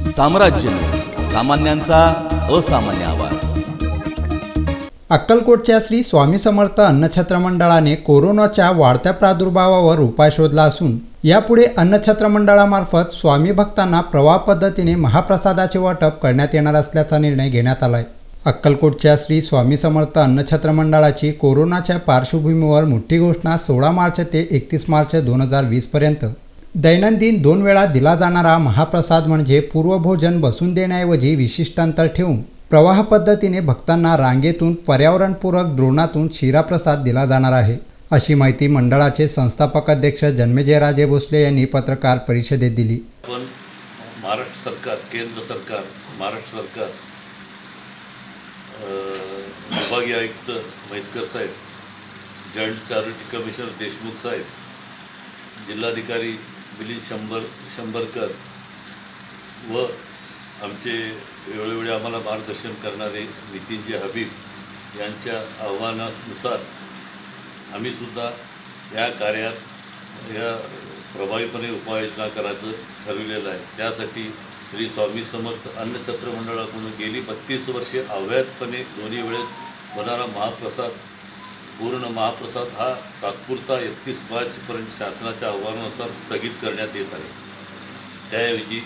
साम्राज्य न्यूज, सामान्यांचा असामान्य आवाज। अक्कलकोटच्या श्री स्वामी समर्थ अन्नछत्र मंडळाने कोरोनाच्या वाढत्या प्रादुर्भावावर उपाय शोधला असून यापुढे अन्नछत्र मंडळामार्फत स्वामी भक्तांना प्रवाह पद्धतीने महाप्रसादाचे वाटप करण्यात येणार असल्याचा निर्णय घेण्यात आलाय। अक्कलकोटच्या श्री स्वामी समर्थ अन्नछत्र मंडळाची कोरोनाच्या पार्श्वभूमीवर मोठी घोषणा 16 मार्च ते 31 मार्च 2020 पर्यंत दैनंदिन 2 वेळा दिला जाणारा महाप्रसाद म्हणजे पूर्वभोजन बसून देण्याऐवजी विशिष्ट अंतर ठेवून प्रवाह पद्धतीने भक्तांना रांगेतून पर्यावरणपूरक द्रोणातून शिराप्रसाद दिला जाणार आहे, अशी माहिती मंडळाचे संस्थापक अध्यक्ष जन्मेजयराजे भोसले यांनी पत्रकार परिषदेत दिली। पण महाराष्ट्र सरकार, केंद्र सरकार, महाराष्ट्र सरकार, विभागीय आयुक्त म्हैसकर साहेब, जॉईंट चॅरिटी कमिशनर देशमुख साहेब, जिल्हाधिकारी मिलिंद शंभरकर व आमचे वेळोवेळी आम्हाला मार्गदर्शन करणारे नितीनजी हबीब यांच्या आव्हानानुसार आम्हीसुद्धा या कार्यात या प्रभावीपणे उपाययोजना करायचं ठरविलेलं आहे। त्यासाठी श्री स्वामी समर्थ अन्नछत्र मंडळाकडून गेली 32 वर्षे अवैधपणे दोन्ही वेळेस होणारा महाप्रसाद, पूर्ण महाप्रसाद हा तात्पुरता 31 मार्चपर्यंत शासनाच्या आव्हानानुसार स्थगित करण्यात येत आहे। त्याऐवजी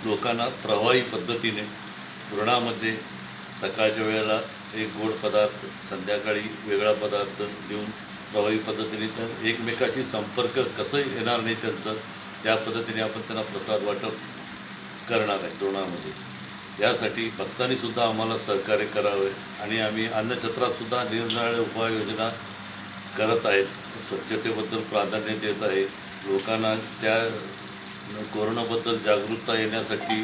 लोकांना प्रवाही पद्धतीने ऋणामध्ये सकाळच्या वेळेला एक गोड पदार्थ, संध्याकाळी वेगळा पदार्थ देऊन प्रवाही पद्धतीने तर एकमेकाशी संपर्क कसं येणार नाही त्यांचं, त्या पद्धतीने आपण त्यांना प्रसाद वाटप करणार आहे द्रोणामध्ये। यासाठी भक्तांनीसुद्धा आम्हाला सहकार्य करावे आणि आम्ही अन्नछत्रातसुद्धा निरनिराळ्या उपाययोजना करत आहेत। स्वच्छतेबद्दल प्राधान्य देत आहे, लोकांना त्या कोरोनाबद्दल जागरूकता येण्यासाठी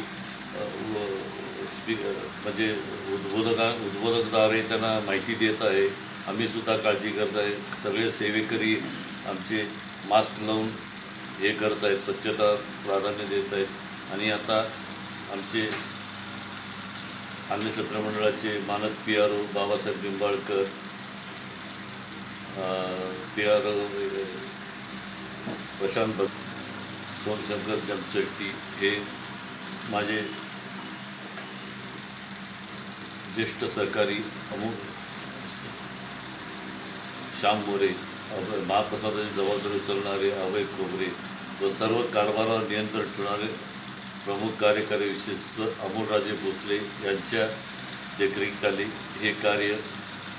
म्हणजे उद्बोधकद्वारे त्यांना माहिती देत आहे। आम्हीसुद्धा काळजी करत आहे, सगळे सेवेकरी आमचे मास्क लावून हे करत आहेत, स्वच्छता प्राधान्य देत आहेत। आणि आता आमचे अन्नछत्र मंडळाचे मानद PRO बाबासाहेब निंबाळकर, PRO प्रशांत सोनशंकर जमशेट्टी हे माझे ज्येष्ठ सहकारी श्याम मोरे, महाप्रसादाची जबाबदारी उचलणारे अभय खोबरे व सर्व कारभारावर नियंत्रण ठेवणारे प्रमुख कार्यकारी विशेष अमोलराजे भोसले यांच्या देखरेखीखाली हे कार्य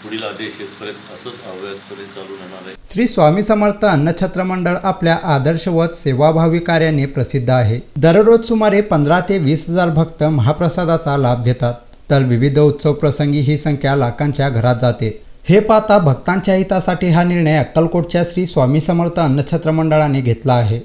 पुढील आदेश येतपर्यंत असंच अव्याहतपणे चालू राहणार आहे। श्री स्वामी समर्थ अन्नछत्र मंडळ आपल्या आदर्शवत सेवाभावी कार्याने प्रसिद्ध आहे। दररोज सुमारे 15 ते 20 हजार भक्त महाप्रसादाचा लाभ घेतात, तर विविध उत्सव प्रसंगी ही संख्या लाखांच्या घरात जाते। हे पाहता भक्तांच्या हितासाठी हा निर्णय अक्कलकोटच्या श्री स्वामी समर्थ अन्नछत्र मंडळाने घेतला आहे।